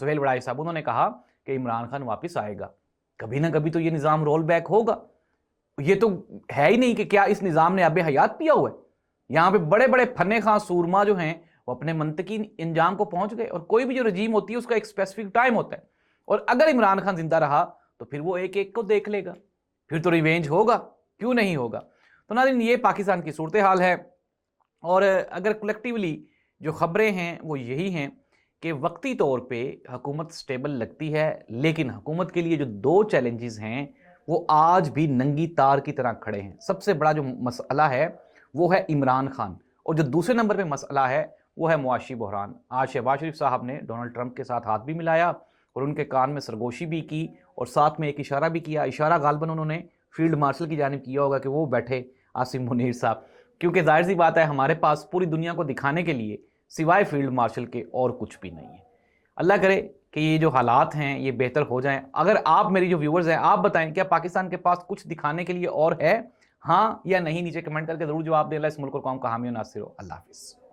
سہیل بڑائی صاحب انہوں نے کہا کہ عمران خان واپس آئے گا، کبھی نہ کبھی تو یہ نظام رول بیک ہوگا. یہ تو ہے ہی نہیں کہ کیا اس نظام نے اب حیات پیا ہوا ہے. یہاں پہ بڑے بڑے فن خاں سورما جو ہیں وہ اپنے منطقی انجام کو پہنچ گئے، اور کوئی بھی جو رجیم ہوتی ہے اس کا ایک اسپیسیفک ٹائم ہوتا ہے، اور اگر عمران خان زندہ رہا تو پھر وہ ایک ایک کو دیکھ لے گا، پھر تو ریونج ہوگا، کیوں نہیں ہوگا. تو ناظرین یہ پاکستان کی صورتحال ہے، اور اگر کلیکٹیولی جو خبریں ہیں وہ یہی ہیں کہ وقتی طور پہ حکومت سٹیبل لگتی ہے، لیکن حکومت کے لیے جو دو چیلنجز ہیں وہ آج بھی ننگی تار کی طرح کھڑے ہیں. سب سے بڑا جو مسئلہ ہے وہ ہے عمران خان، اور جو دوسرے نمبر پہ مسئلہ ہے وہ ہے معاشی بحران. آج شہباز شریف صاحب نے ڈونلڈ ٹرمپ کے ساتھ ہاتھ بھی ملایا اور ان کے کان میں سرگوشی بھی کی، اور ساتھ میں ایک اشارہ بھی کیا. اشارہ غالباً انہوں نے فیلڈ مارشل کی جانب کیا ہوگا کہ وہ بیٹھے عاصم منیر صاحب، کیونکہ ظاہر سی بات ہے ہمارے پاس پوری دنیا کو دکھانے کے لیے سوائے فیلڈ مارشل کے اور کچھ بھی نہیں ہے. اللہ کرے کہ یہ جو حالات ہیں یہ بہتر ہو جائیں. اگر آپ میری جو ویورز ہیں آپ بتائیں کیا پاکستان کے پاس کچھ دکھانے کے لیے اور ہے، ہاں یا نہیں؟ نیچے کمنٹ کر کے ضرور جواب دیں. اللہ اس ملک اور قوم کا حامی و ناصر ہو. اللہ حافظ.